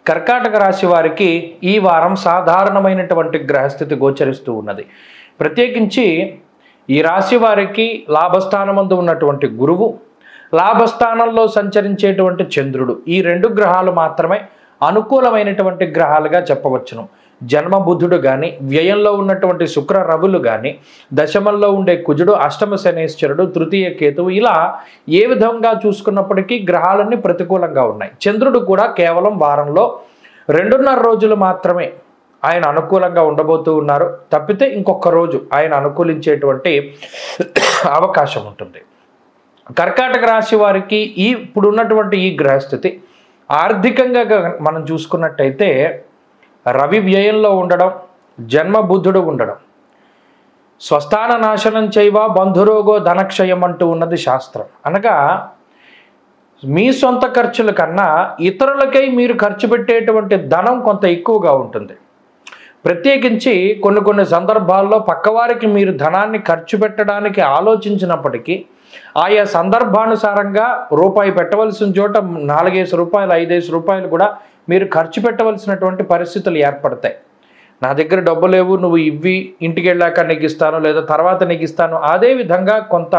కర్కాటక రాశి వారికి ఈ వారం సాధారణమైనటువంటి గ్రహస్థితి గోచరిస్తూ ఉన్నది. ప్రత్యేకించి ఈ రాశి వారికి లాభస్థానమందు ఉన్నటువంటి గురువు, లాభస్థానంలో సంచరించేటువంటి చంద్రుడు, ఈ రెండు గ్రహాలు మాత్రమే అనుకూలమైనటువంటి గ్రహాలుగా చెప్పవచ్చును. జన్మ బుధుడు కానీ, వ్యయంలో ఉన్నటువంటి శుక్ర రవులు కానీ, దశమంలో ఉండే కుజుడు, అష్టమ శనేశ్వరుడు, తృతీయ కేతువు, ఇలా ఏ విధంగా చూసుకున్నప్పటికీ గ్రహాలన్నీ ప్రతికూలంగా ఉన్నాయి. చంద్రుడు కూడా కేవలం వారంలో 2.5 రోజులు మాత్రమే ఆయన అనుకూలంగా ఉండబోతూ ఉన్నారు. తప్పితే ఇంకొక రోజు ఆయన అనుకూలించేటువంటి అవకాశం ఉంటుంది. కర్కాటక రాశి వారికి ఇప్పుడున్నటువంటి ఈ గ్రహస్థితి ఆర్థికంగా మనం చూసుకున్నట్టయితే రవి వ్యయంలో ఉండడం, జన్మ బుద్ధుడు ఉండడం, స్వస్థాన నాశనం చేయవ బంధురోగో ధనక్షయం అంటూ ఉన్నది శాస్త్రం. అనగా మీ సొంత ఖర్చుల కన్నా ఇతరులకై మీరు ఖర్చు పెట్టేటువంటి ధనం కొంత ఎక్కువగా ఉంటుంది. ప్రత్యేకించి కొన్ని సందర్భాల్లో పక్కవారికి మీరు ధనాన్ని ఖర్చు పెట్టడానికి ఆలోచించినప్పటికీ ఆయా సందర్భానుసారంగా రూపాయి పెట్టవలసిన చోట 4-5 రూపాయలు 5-5 రూపాయలు కూడా మీరు ఖర్చు పెట్టవలసినటువంటి పరిస్థితులు ఏర్పడతాయి. నా దగ్గర డబ్బు లేవు, నువ్వు ఇవ్వి, ఇంటికి వెళ్ళాక నీకు ఇస్తాను, లేదా తర్వాత నీకు ఇస్తాను. అదేవిధంగా కొంత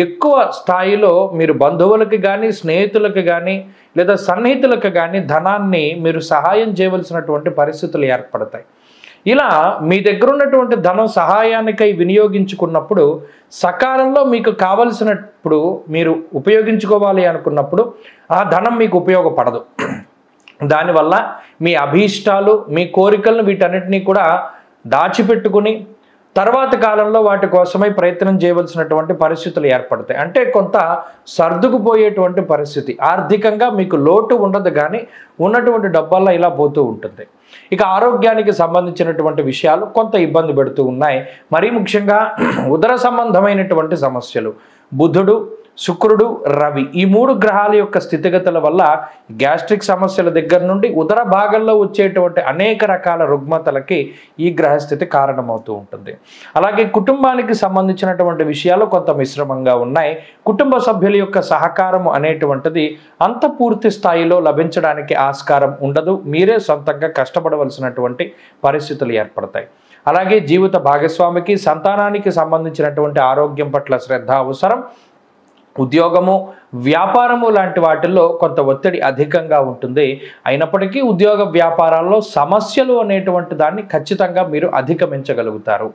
ఎక్కువ స్థాయిలో మీరు బంధువులకు కానీ, స్నేహితులకు కానీ, లేదా సన్నిహితులకు కానీ ధనాన్ని మీరు సహాయం చేయవలసినటువంటి పరిస్థితులు ఏర్పడతాయి. ఇలా మీ దగ్గర ఉన్నటువంటి ధనం సహాయానికై వినియోగించుకున్నప్పుడు, సకాలంలో మీకు కావలసినప్పుడు మీరు ఉపయోగించుకోవాలి అనుకున్నప్పుడు ఆ ధనం మీకు ఉపయోగపడదు. దానివల్ల మీ అభీష్టాలు, మీ కోరికలను వీటన్నిటినీ కూడా దాచిపెట్టుకుని తర్వాత కాలంలో వాటి కోసమై ప్రయత్నం చేయవలసినటువంటి పరిస్థితులు ఏర్పడతాయి. అంటే కొంత సర్దుకుపోయేటువంటి పరిస్థితి. ఆర్థికంగా మీకు లోటు ఉండదు, కానీ ఉన్నటువంటి డబ్బల్లా ఇలా పోతూ ఉంటుంది. ఇక ఆరోగ్యానికి సంబంధించినటువంటి విషయాలు కొంత ఇబ్బంది పెడుతూ ఉన్నాయి. మరీ ముఖ్యంగా ఉదర సంబంధమైనటువంటి సమస్యలు, బుధుడు, శుక్రుడు, రవి, ఈ 3 గ్రహాల యొక్క స్థితిగతుల వల్ల గ్యాస్ట్రిక్ సమస్యల దగ్గర నుండి ఉదర భాగంలో వచ్చేటువంటి అనేక రకాల రుగ్మతలకి ఈ గ్రహస్థితి కారణమవుతూ ఉంటుంది. అలాగే కుటుంబానికి సంబంధించినటువంటి విషయాలు కొంత మిశ్రమంగా ఉన్నాయి. కుటుంబ సభ్యుల యొక్క సహకారం అనేటువంటిది అంత పూర్తి స్థాయిలో లభించడానికి ఆస్కారం ఉండదు. మీరే సొంతంగా కష్టపడవలసినటువంటి పరిస్థితులు ఏర్పడతాయి. అలాగే జీవిత భాగస్వామికి, సంతానానికి సంబంధించినటువంటి ఆరోగ్యం పట్ల శ్రద్ధ అవసరం. ఉద్యోగము, వ్యాపారము లాంటి వాటిల్లో కొంత ఒత్తిడి అధికంగా ఉంటుంది. అయినప్పటికీ ఉద్యోగ వ్యాపారాల్లో సమస్యలు అనేటువంటి దాన్ని ఖచ్చితంగా మీరు అధిగమించగలుగుతారు.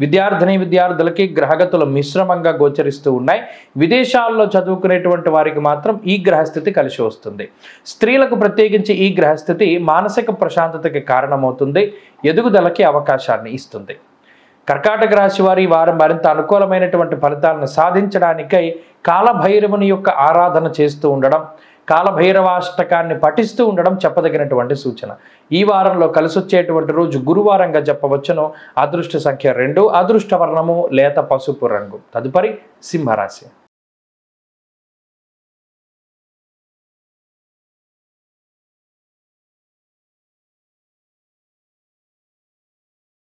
విద్యార్థులకి గ్రహగతులు మిశ్రమంగా గోచరిస్తూ ఉన్నాయి. విదేశాల్లో చదువుకునేటువంటి వారికి మాత్రం ఈ గ్రహస్థితి కలిసి వస్తుంది. స్త్రీలకు ప్రత్యేకించి ఈ గ్రహస్థితి మానసిక ప్రశాంతతకి కారణమవుతుంది, ఎదుగుదలకి అవకాశాన్ని ఇస్తుంది. కర్కాటక రాశి వారి వారం మరింత అనుకూలమైనటువంటి ఫలితాలను సాధించడానికై కాలభైరవుని యొక్క ఆరాధన చేస్తూ ఉండడం, కాలభైరవాష్టకాన్ని పఠిస్తూ ఉండడం చెప్పదగినటువంటి సూచన. ఈ వారంలో కలిసొచ్చేటువంటి రోజు గురువారంగా చెప్పవచ్చును. అదృష్ట సంఖ్య 2, అదృష్ట వర్ణము లేత పసుపు రంగు. తదుపరి సింహరాశి.